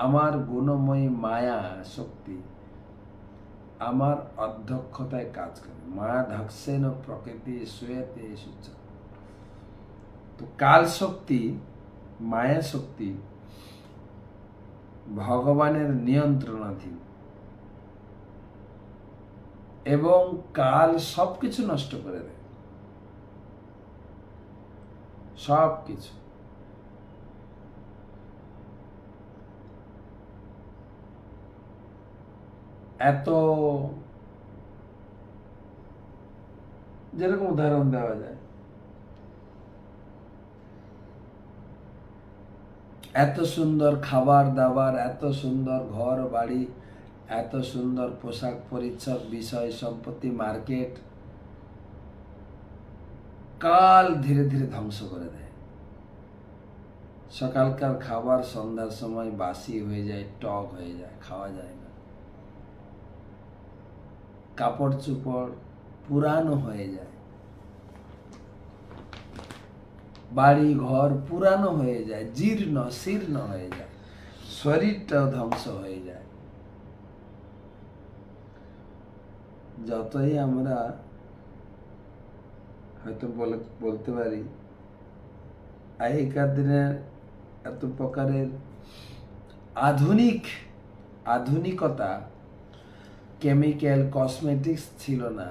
আমার গুণময়ী মায়া শক্তি আমার অধ্যক্ষতায় কাজ করে। মায়া ধাক্সেন প্রকৃতি শুয়েতে সূচ। তো কাল শক্তি, মায়া শক্তি ভগবানের নিয়ন্ত্রণাধীন এবং কাল সবকিছু নষ্ট করে দেয়, সবকিছু। এত যেরকম উদাহরণ দেওয়া যায়, এত সুন্দর খাবার দাবার, এত সুন্দর ঘর বাড়ি, এত সুন্দর পোশাক পরিচ্ছদ, বিষয় সম্পত্তি, মার্কেট, কাল ধীরে ধীরে ধ্বংস করে দেয়। সকালকার খাবার সন্ধ্যার সময় বাসি হয়ে যায়, টক হয়ে যায়, খাওয়া যায় না। কাপড় চোপড় পুরানো হয়ে যায়, বাড়ি ঘর পুরানো হয়ে যায়, জীর্ণ শীর্ণ হয়ে যায়, শরীরটাও ধ্বংস হয়ে যায়। যতই আমরা হয়তো বলতে পারি আগেকার দিনের এত প্রকারের আধুনিকতা, কেমিক্যাল কসমেটিক্স ছিল না,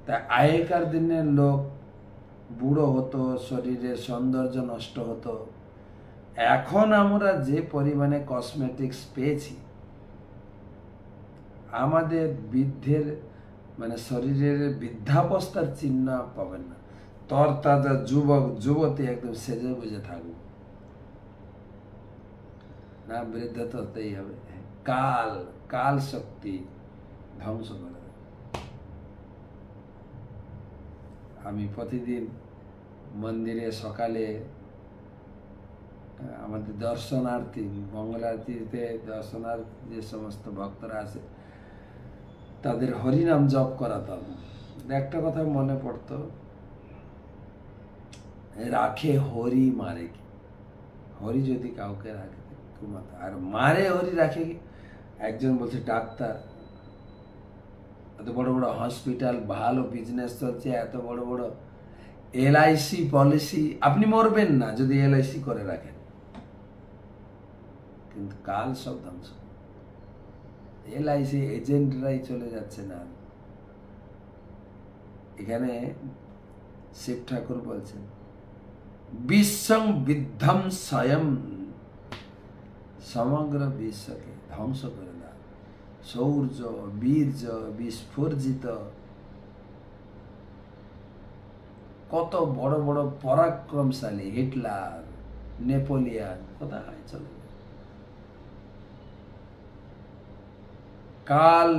তাই আগেকার দিনের লোক বুড়ো হতো, শরীরের সৌন্দর্য নষ্ট হতো। এখন আমরা যে পরিমাণে কসমেটিক্স পেয়েছি, আমাদের বৃদ্ধের মানে শরীরের বৃদ্ধাবস্থার চিহ্ন পাবেন না। তরতাজা যুবক যুবতী একদম সেজে বুঝে থাকবো না, বৃদ্ধ তো হতেই হবে। কাল শক্তি ধ্বংস করে দেয়। আমি প্রতিদিন মন্দিরে সকালে আমাদের দর্শনার্থী, মঙ্গল আরতিতে দর্শনার্থী যে সমস্ত ভক্তরা আসে, তাদের হরিনাম জপ করাতাম। একটা কথা মনে পড়তো, রাখে হরি মারে কি? হরি যদি কাউকে রাখে আর মারে হরি রাখে কি? একজন বলছে ডাক্তার, এত বড় বড় হসপিটাল, ভালো বিজনেস চলছে, এত বড় বড় LIC পলিসি, আপনি মরবেন না যদি LIC করে রাখেন, কিন্তু কাল সব ধ্বংস। LIC এজেন্টরাই চলে যাচ্ছে না। এখানে শিব ঠাকুর বলছেন বিশ্বং বিধ্বং স্বয়ং, সমগ্র বিশ্বকে ধ্বংস করে দেয়। শৌর্য বীর্য বিস্ফোর্জিত কত বড় বড় পরাক্রমশালী হিটলার, নেপোলিয়ান কোথায় চলে। কাল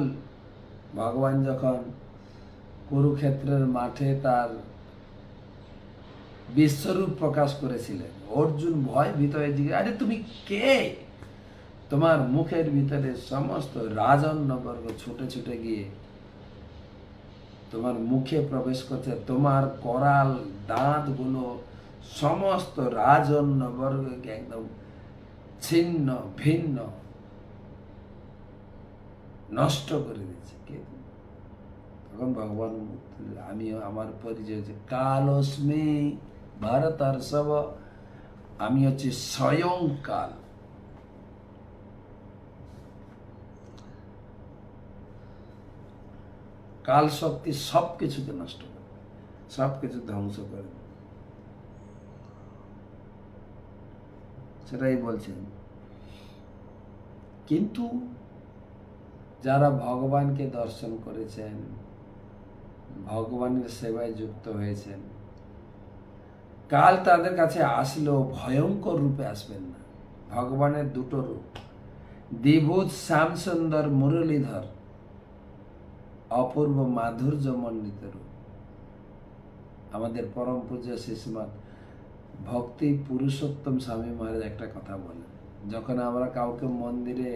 ভগবান যখন কুরুক্ষেত্রের মাঠে তার বিশ্বরূপ প্রকাশ করেছিলেন, অর্জুন ভয় ভিতরে জিজ্ঞেস, আরে তুমি কে? তোমার মুখের ভিতরে সমস্ত রাজন্যবর্গ ছুটে ছুটে গিয়ে তোমার মুখে প্রবেশ করছে, তোমার করাল দাঁতগুলো সমস্ত রাজন্যবর্গকে একদম ছিন্ন ভিন্ন নষ্ট করে দিচ্ছে। কে? তখন ভগবান আমি আমার পরিচয় হচ্ছে কালস্মি ভারতর্ষভ, আমি হচ্ছে স্বয়ং কাল। কাল শক্তি সবকিছুকে নষ্ট করে, সবকিছু ধ্বংস করে, সেটাই বলছেন। কিন্তু যারা ভগবানকে দর্শন করেছেন, ভগবানের সেবায় যুক্ত হয়েছেন, কাল তাদের কাছে আসলেও ভয়ঙ্কর রূপে আসবেন না। ভগবানের দুটো রূপ, দ্বিভুজ শ্যামসুন্দর মুরলীধর, অপূর্ব মাধুর্য মণ্ডিত রূপ। আমাদের পরম পূজ্য শিশুমাত ভক্তি পুরুষোত্তম স্বামী মহারাজ একটা কথা বলেন, যখন আমরা কাউকে মন্দিরে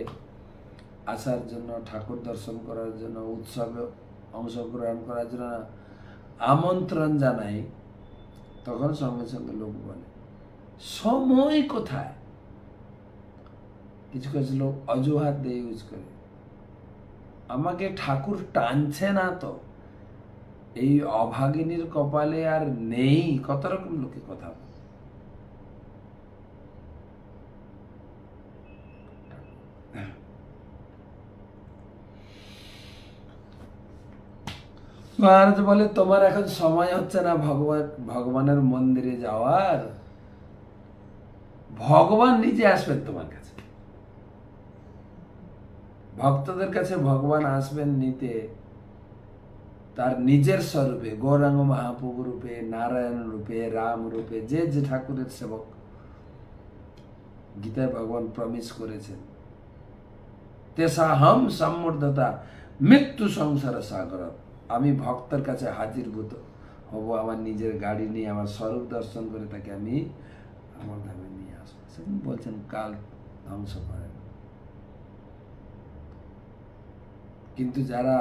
আসার জন্য, ঠাকুর দর্শন করার জন্য, উৎসবে অংশগ্রহণ করার জন্য আমন্ত্রণ জানাই, তখন সঙ্গে সঙ্গে লোক বলে সময় কোথায়? কিছু কিছু লোক অজুহাত দিয়ে ইউজ করে। আমাকে ঠাকুর টানছে না তো, এই অভাগিনীর কপালে আর নেই, কত রকম লোকে কথা বলে। মহারাজ বলে তোমার এখন সময় হচ্ছে না ভগবানের মন্দিরে যাওয়ার, ভগবান নিজে আসবেন তোমার কাছে। ভক্তদের কাছে ভগবান আসবেন নিতে তার নিজের স্বরূপে, গৌরাঙ্গ মহাপ্রভু রূপে, নারায়ণ রূপে, রাম রূপে, যে যে ঠাকুরের সেবক। গীতায় ভগবান প্রমিস করেছেন, তেসাহম সম্মূর্ধতা মৃত্যু সংসার সাগর। আমি ভক্তের কাছে হাজিরভূত হব, আমার নিজের গাড়ি নিয়ে আমার স্বরূপ দর্শন করে তাকে আমি আমার ধামে নিয়ে আসবো। সেদিন বলছেন কাল ধ্বংস করেন। কিন্তু যারা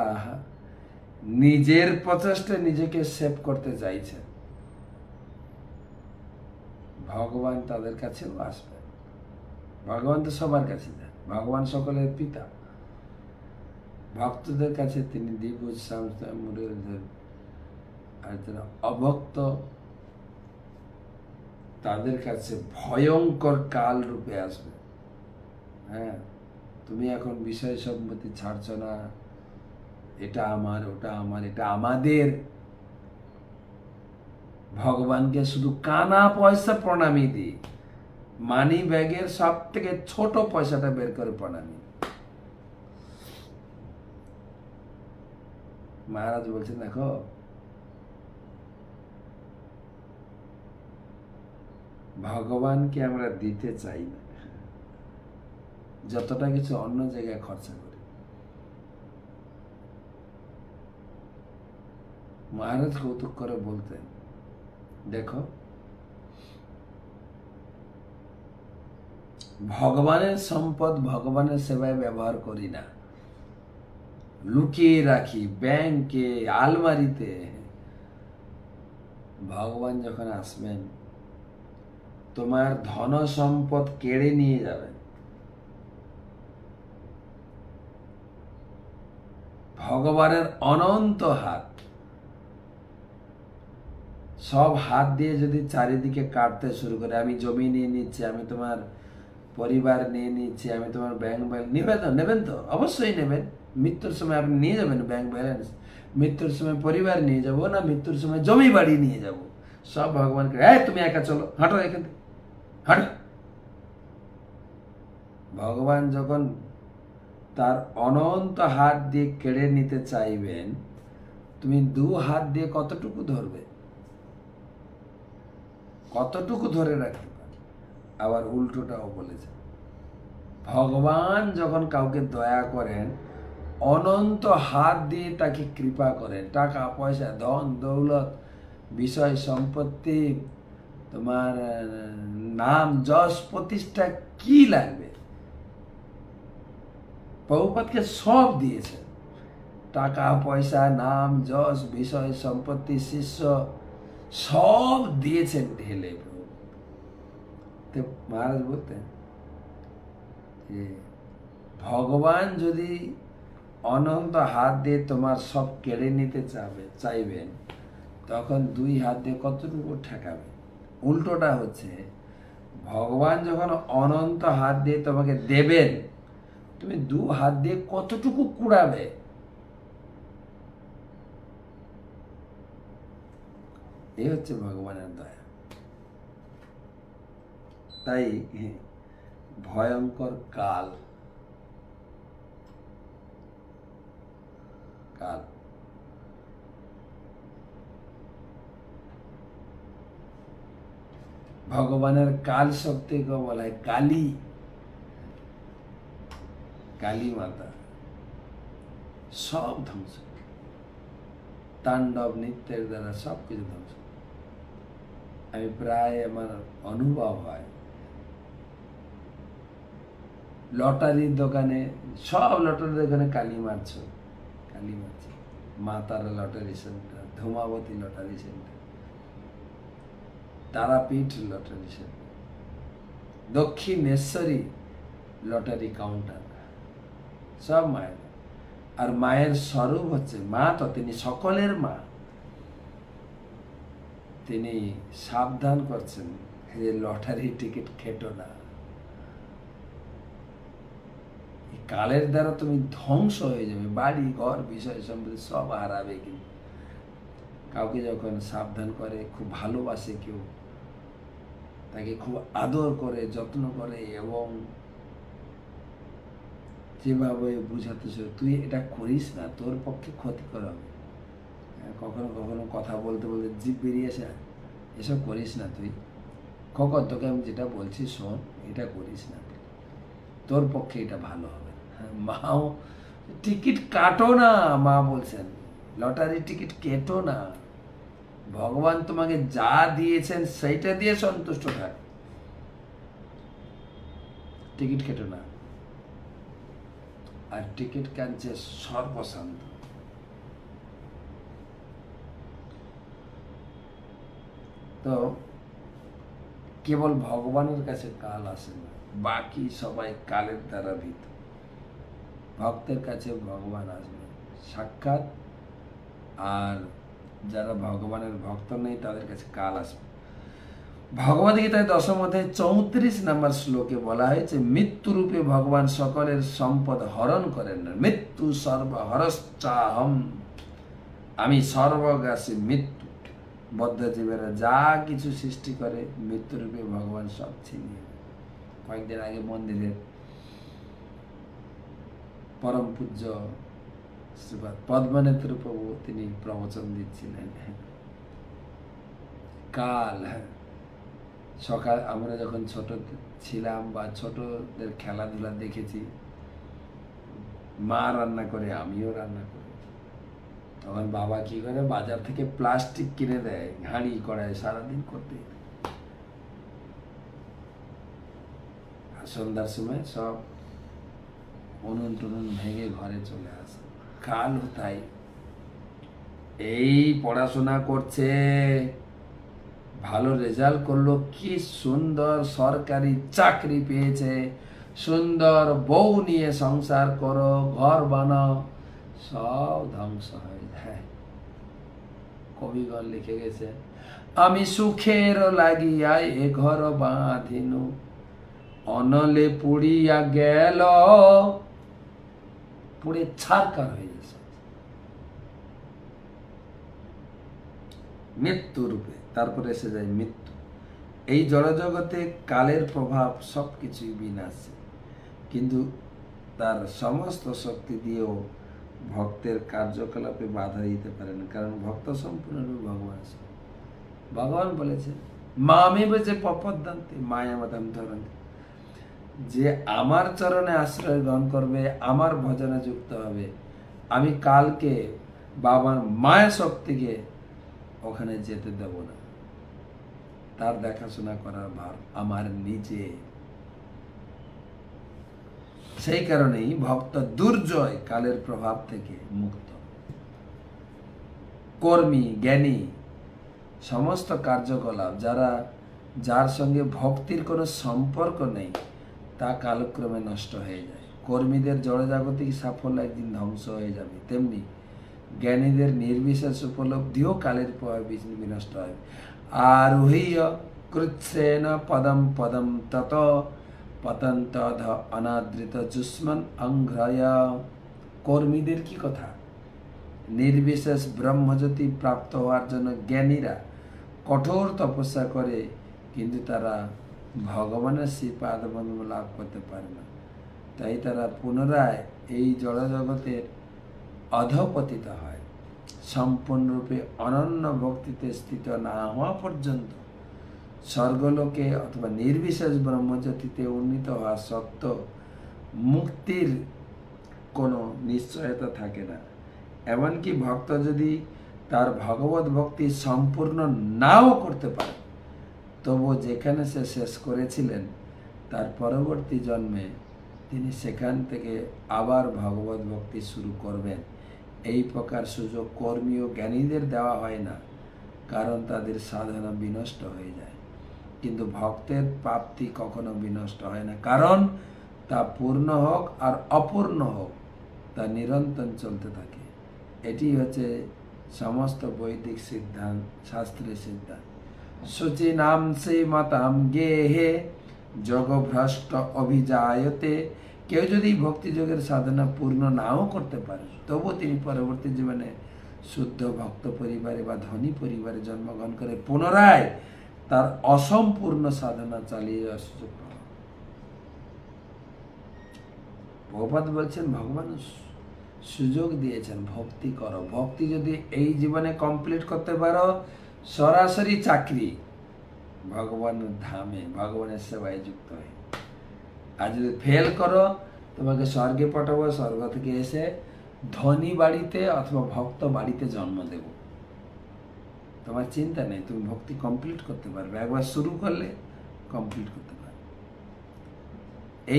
নিজের প্রচেষ্টায় নিজেকে সেভ করতে চাইছে, ভগবান তাদের কাছেও আসবে। ভগবান তো সবার কাছে যান, ভগবান সকলের পিতা। ভক্তদের কাছে তিনি দ্বিভুজ মুরলীধর, আর যারা অভক্ত তাদের কাছে ভয়ঙ্কর কাল রূপে আসবে। হ্যাঁ, তুমি এখন বিষয় সম্পত্তি ছাড়ছ না, এটা আমার, ওটা আমার, এটা আমাদের। ভগবানকে শুধু কানা পয়সা প্রণামী দিই, মানি ব্যাগের সব থেকে ছোট পয়সাটা বের করে প্রণামী। মহারাজ বলছেন দেখো, ভগবানকে আমরা দিতে চাই না, যতটা কিছু অন্য জায়গায় খরচা করি। মহারাজ কৌতুক করে বলতেন, দেখো ভগবানের সম্পদ ভগবানের সেবায় ব্যবহার করি না, লুকিয়ে রাখি ব্যাংকে, আলমারিতে। ভগবান যখন আসবেন তোমার ধন সম্পদ কেড়ে নিয়ে যাবেন। ভগবানের অনন্ত হাত, সব হাত দিয়ে যদি চারিদিকে কাটতে শুরু করে, আমি জমি নিয়ে নিচ্ছি, আমি তোমার পরিবার নিয়ে নিচ্ছি, আমি তোমার ব্যাংক ব্যালেন্স নেবেন তো অবশ্যই নেবেন। মৃত্যুর সময় আপনি নিয়ে যাবেন ব্যাংক ব্যালেন্স, মৃত্যুর সময় পরিবার নিয়ে যাব না, মৃত্যুর সময় জমি বাড়ি নিয়ে যাব। সব ভগবানকে, তুমি একা চলো, হাঁটো এখান থেকে, হাঁটো। ভগবান যখন তার অনন্ত হাত দিয়ে কেড়ে নিতে চাইবেন, তুমি দু হাত দিয়ে কতটুকু ধরবে, কতটুকু ধরে রাখতে পারবে। আবার উল্টোটাও বলেছে, ভগবান যখন কাউকে দয়া করেন, অনন্ত হাত দিয়ে তাকে কৃপা করেন। টাকা পয়সা, ধন দৌলত, বিষয় সম্পত্তি, তোমার নাম যশ প্রতিষ্ঠা কি লাগবে, প্রভুপাদকে সব দিয়েছে। টাকা পয়সা, নাম যশ, বিষয় সম্পত্তি, শিষ্য সব দিয়েছেন ঢেলে। তো মহারাজ বলতেন যে ভগবান যদি অনন্ত হাত দিয়ে তোমার সব কেড়ে নিতে চাইবেন, তখন দুই হাত দিয়ে কতটুকু ঠেকাবে। উল্টোটা হচ্ছে, ভগবান যখন অনন্ত হাত দিয়ে তোমাকে দেবেন, তুমি দু হাত দিয়ে কতটুকু কুড়াবে। এই হচ্ছে ভগবানের দয়া। তাই ভয়ঙ্কর কাল, কাল ভগবানের কাল শক্তিকে বলা হয় কালী, কালী মাতা। সব ধ্বংস, তাণ্ডব নৃত্যের দ্বারা সব কিছু ধ্বংস। আমি প্রায় আমার অনুভব হয়, লটারির দোকানে, সব লটারির দোকানে কালী মারছ, কালী মারছে। Maa Tara lottery centre, Dhumavati lottery centre, Tarapith lottery centre, Dakshineshwari lottery counter, সব মায়ের। আর মায়ের স্বরূপ হচ্ছে মা, তো তিনি সকলের মা। তিনি সাবধান করছেন যে লটারি টিকিট খেটো না, কালের দ্বারা তুমি ধ্বংস হয়ে যাবে, বাড়ি ঘর বিষয় সম্পত্তি সব হারাবে। কিন্তু কাউকে যখন সাবধান করে, খুব ভালোবাসে কেউ, তাকে খুব আদর করে, যত্ন করে, এবং যেভাবে বুঝাতেছ তুই এটা করিস না, তোর পক্ষে ক্ষতিকর হবে, কখনো কখনো কথা বলতে বলতে জিভ বেরিয়ে আসে, এসব করিস না তুই, কখন তোকে আমি যেটা বলছি শোন, এটা করিস না, তোর পক্ষে এটা ভালো হবে। মাও টিকিট কাটো না, মা বলছেন লটারি টিকিট কেটো না, ভগবান তোমাকে যা দিয়েছেন সেইটা দিয়ে সন্তুষ্ট থাক, টিকিট কেটো না। আর টিকিট কানছে সর্বশান্ত। তো কেবল ভগবানের কাছে কাল আসে না, বাকি সবাই কালের দ্বারা ভীত। ভক্তের কাছে ভগবান আসবে সাক্ষাৎ, আর যারা ভগবানের ভক্ত নেই তাদের কাছে কাল আসবে। ভগবদ গীতায় দশম অধ্যায় 34 নম্বর শ্লোকে বলা হয়েছে, মৃত্যুরূপে ভগবান সকলের সম্পদ হরণ করেন না, মৃত্যু সর্বহরশ্চাহম, আমি সর্বগ্রাসী মৃত্যু। বদ্ধজীবেরা যা কিছু সৃষ্টি করে মৃত্যুরূপে ভগবান সব ছিনিয়ে। কয়েকদিন আগে মন্দিরে পরম পূজ্য শ্রীপাদ পদ্মনেত্র প্রভু তিনি প্রবচন দিচ্ছিলেন। কাল, সকাল আমরা যখন ছোট ছিলাম বা ছোটদের খেলাধুলা দেখেছি, মা রান্না করে, আমিও রান্না করি, তখন বাবা কি করে, বাজার থেকে প্লাস্টিক কিনে দেয়, হাঁড়ি কড়াই সারাদিন করতে, আর সন্ধ্যার সময় সব উনুন টুনুন ভেঙে ঘরে চলে আসে। কালও তাই, এই পড়াশোনা করছে, ভালো রেজাল্ট করলো, কি সুন্দর সরকারি চাকরি পেয়েছে, সুন্দর বউ নিয়ে সংসার করো, ঘর বানাও, সব ধ্বংস হয়ে যায়। কবিগণ লিখে গেছে, আমি সুখের লাগিয়া এ ঘর বাঁধিনু, অনলে পুড়িয়া গেল, পুড়ে ছারকার হয়ে গেছে। মৃত্যু রূপে তারপরে এসে যায় মৃত্যু। এই জড়জগতে কালের প্রভাব সবকিছুই বিনাশী, কিন্তু তার সমস্ত শক্তি দিয়েও ভক্তের কার্যকলাপে বাধা দিতে পারে না, কারণ ভক্ত সম্পূর্ণরূপে ভগবান। ভগবান বলেছে মামে বেজে পপদ্দান্তে মায়ামতাম ধরন্তে, যে আমার চরণে আশ্রয় গ্রহণ করবে, আমার ভজনে যুক্ত হবে, আমি কালকে বাবার মায়া শক্তিকে ওখানে যেতে দেব না, তার দেখাশোনা করার ভার আমার নিজে। সেই কারণেই ভক্ত দুর্জয় কালের প্রভাব থেকে মুক্ত। কর্মী, জ্ঞানী, সমস্ত কার্যকলাপ যার সঙ্গে ভক্তির কোনো সম্পর্ক নেই, তা কালক্রমে নষ্ট হয়ে যায়। কর্মীদের জড়জাগতিক সাফল্য একদিন ধ্বংস হয়ে যাবে, তেমনি জ্ঞানীদের নির্বিশেষ উপলব্ধিও কালের প্রভাবে বিনষ্ট হয়। আরোহ্য কৃচ্ছেন পদম পদম তত পতন্ত অনাদৃত যুষ্মন অঙ্ঘ্রয়। কর্মীদের কি কথা, নির্বিশেষ ব্রহ্মজ্যোতি প্রাপ্ত হওয়ার জন্য জ্ঞানীরা কঠোর তপস্যা করে, কিন্তু তারা ভগবানের শ্রীপাদ লাভ করতে পারে না। তাই তারা পুনরায় এই জড়জগতের অধপতিত হয়। সম্পূর্ণরূপে অনন্য ভক্তিতে স্থিত না হওয়া পর্যন্ত স্বর্গলোকে অথবা নির্বিশেষ ব্রহ্মজ্যোতিতে উন্নীত হওয়া সত্ত্বেও মুক্তির কোনো নিশ্চয়তা থাকে না। এমনকি ভক্ত যদি তার ভগবত ভক্তি সম্পূর্ণ নাও করতে পারে, তবু যেখানে সে শেষ করেছিলেন তার পরবর্তী জন্মে তিনি সেখান থেকে আবার ভগবত ভক্তি শুরু করবেন। এই প্রকার সুযোগ কর্মী ও জ্ঞানীদের দেওয়া হয় না, কারণ তাদের সাধনা বিনষ্ট হয়ে যায়। কিন্তু ভক্তের প্রাপ্তি কখনো বিনষ্ট হয় না, কারণ তা পূর্ণ হোক আর অপূর্ণ হোক, তা নিরন্তর চলতে থাকে। এটি হচ্ছে সমস্ত বৈদিক সিদ্ধান্ত, শাস্ত্রের সিদ্ধান্ত। শুচি নাম সে মতাম গেহে যোগ ভ্রষ্ট অভিজায়তে। কেউ যদি ভক্তিযোগের সাধনা পূর্ণ নাও করতে পারে, তবুও তিনি পরবর্তী জীবনে শুদ্ধ ভক্ত পরিবারে বা ধনী পরিবারে জন্মগ্রহণ করে পুনরায় তার অসম্পূর্ণ সাধনা চালিয়ে যাওয়ার সুযোগ পাবে। প্রভুপাদ বলছেন ভগবান সুযোগ দিয়েছেন, ভক্তি করো। ভক্তি যদি এই জীবনে কমপ্লিট করতে পারো, সরাসরি চাকরি ভগবানের ধামে, ভগবানের সেবায় যুক্ত হয়ে। আর যদি ফেল করো, তোমাকে স্বর্গে পাঠাবো, স্বর্গ থেকে এসে ধনী বাড়িতে অথবা ভক্ত বাড়িতে জন্ম দেব। তোমার চিন্তা নেই, তুমি ভক্তি কমপ্লিট করতে পারবে। একবার শুরু করলে কমপ্লিট করতে পারবে।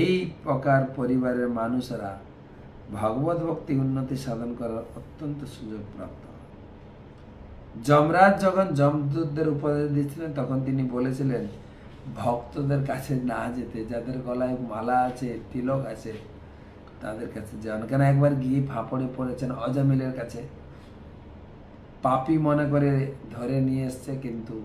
এই প্রকার পরিবারের মানুষেরা ভগবত ভক্তি উন্নতি সাধন করার অত্যন্ত সুযোগ প্রাপ্ত হয়। যমরাজ যখন যমদূতদের উপদেশ দিচ্ছিলেন, তখন তিনি বলেছিলেন ভক্তদের কাছে না যেতে, যাদের গলায় মালা আছে, তিলক আছে, তাদের কাছে যান। কেন একবার গিয়ে ফাঁপড়ে পড়েছেন অজামিলের কাছে, পাপী মনে করে ধরে নিয়ে এসছে, কিন্তু